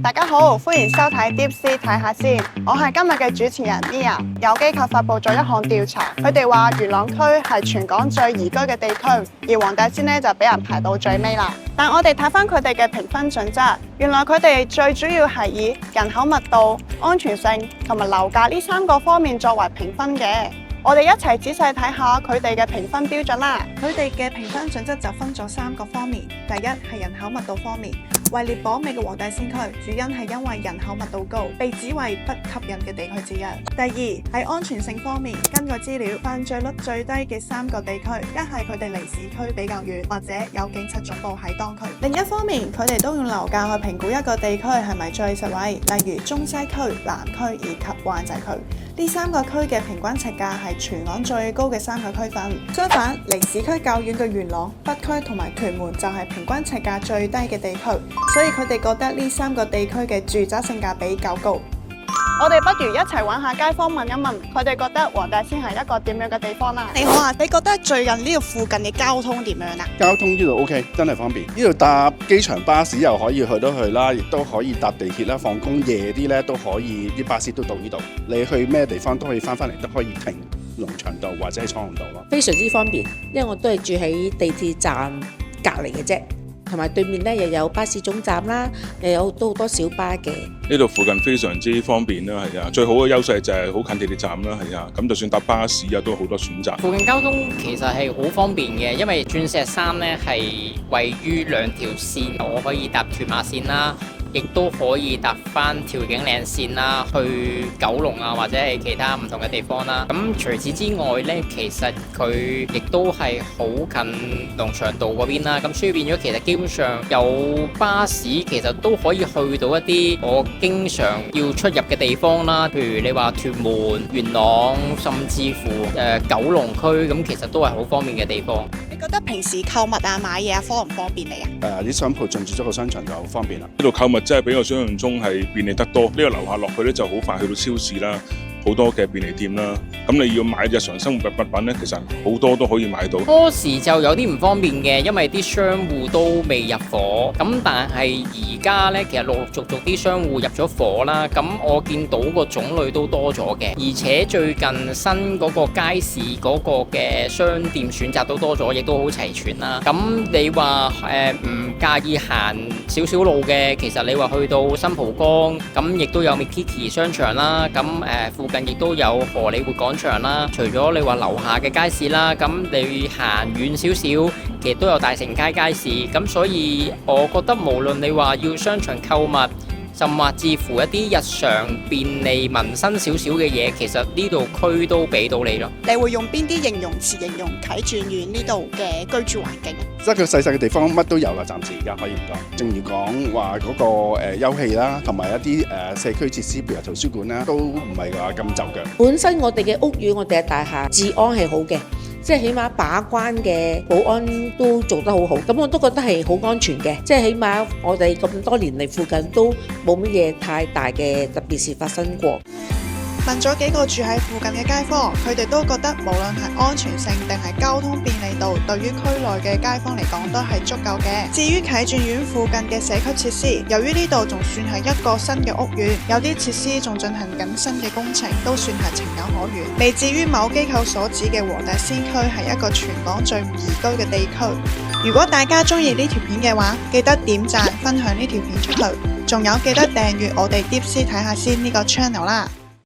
大家好，歡迎收睇 Deep C 睇下先。我係今日嘅主持人 Mia。有機構發布咗一項調查，佢哋話元朗區係全港最宜居嘅地區，而黃大仙呢就俾人排到最尾啦。但我哋睇翻佢哋嘅評分準則，原來佢哋最主要係以人口密度、安全性同埋樓價呢3個方面作為評分嘅。我哋一齊仔細睇下佢哋嘅評分標準啦。佢哋嘅評分準則就分咗3個方面。第一係人口密度方面，位列榜尾嘅黃大仙區，主因係因為人口密度高，被指為不吸引嘅地區之一。第二係安全性方面，根據資料，犯罪率最低嘅3個地區，一係佢哋離市區比較遠，或者有警察總部喺當區。另一方面，佢哋都用樓價去評估一個地區係咪最實惠，例如中西區、南區以及灣仔區。呢3個區嘅平均尺價係全港最高嘅3個區份。相反，離市區較遠嘅元朗、北區同埋屯門就係平均尺價最低嘅地區，所以佢哋覺得呢3個地區嘅住宅性價比較高。我哋不如一齊揾下街坊問一問，佢哋覺得黃大仙係一個點樣嘅地方啦？你好啊，你覺得最近呢度附近嘅交通點樣啊？交通呢度 OK， 真係方便。呢度搭機場巴士又可以去到去啦，亦都可以搭地鐵啦。放工夜啲咧都可以，啲巴士都到呢度。你去咩地方都可以翻嚟，都可以停龍翔道或者係蒼龍道咯。非常之方便，因為我都係住喺地鐵站隔離嘅啫。同埋對面咧又有巴士總站啦，又有好多小巴嘅。呢度附近非常之方便啦，係啊，最好嘅優勢就係好近地鐵站啦，係啊，咁就算搭巴士啊都好多選擇。附近交通其實係好方便嘅，因為鑽石山咧係位於2條線，我可以搭屯馬線啦，亦都可以搭翻調景嶺線啦，去九龍啊或者係其他唔同嘅地方啦。咁除此之外咧，其實佢亦都係好近龍翔道嗰邊啦。咁所以變咗其實基本上有巴士其實都可以去到一啲我經常要出入嘅地方啦。譬如你話屯門、元朗，甚至乎九龍區，咁其實都係好方便嘅地方。你覺得平時購物啊、買嘢啊方唔方便你啊？啲商鋪進駐咗個商場就好方便啦。呢度購物真係比我想象中係便利得多。呢個樓下落去咧就好快去到超市啦，好多嘅便利店啦。咁你要買日常生活物品咧，其實好多都可以買到。初時就有啲唔方便嘅，因為啲商戶都未入伙。咁但係而家咧，其實陸陸續續啲商戶入咗伙啦。咁我見到個種類都多咗嘅，而且最近新嗰個街市嗰個嘅商店選擇都多咗，亦都好齊全啦。咁你話唔介意行少少路嘅，其實你話去到新蒲崗，咁亦都有 Mikiki 商場啦。咁附近亦都有荷里活廣場啦。除咗你話樓下嘅街市啦，咁你行遠少少，其實都有大成街街市。咁所以我覺得無論你話要商場購物，甚至乎一啲日常便利民生少少嘅嘢，其實呢度區都俾到你咯。你會用邊啲形容詞形容啟鑽苑呢度嘅居住環境？即係佢細細嘅地方乜都有啦，暫時而家可以唔講。正如講話嗰個休憩啦，同埋一啲社區設施，譬如圖書館啦，都唔係話咁就腳。本身我哋嘅屋苑、我哋嘅大廈治安係好嘅，即係起碼把關嘅保安都做得好好，咁我都覺得係好安全嘅。即係起碼我哋咁多年嚟附近都冇乜嘢太大嘅特別事發生過。問咗幾個住喺附近嘅街坊，佢哋都覺得無論係安全性定係交通便利度，對於區內嘅街坊嚟講都係足夠嘅。至於啟鑽苑附近嘅社區設施，由於呢度仲算係一個新嘅屋苑，有啲設施仲進行緊新嘅工程，都算係情有可原，未至於某機構所指嘅黃大仙區係一個全港最唔宜居嘅地區。如果大家中意呢條片嘅話，記得點讚分享呢條片出去，仲有記得訂閱我哋 Deep C 睇下先呢個 channel 啦。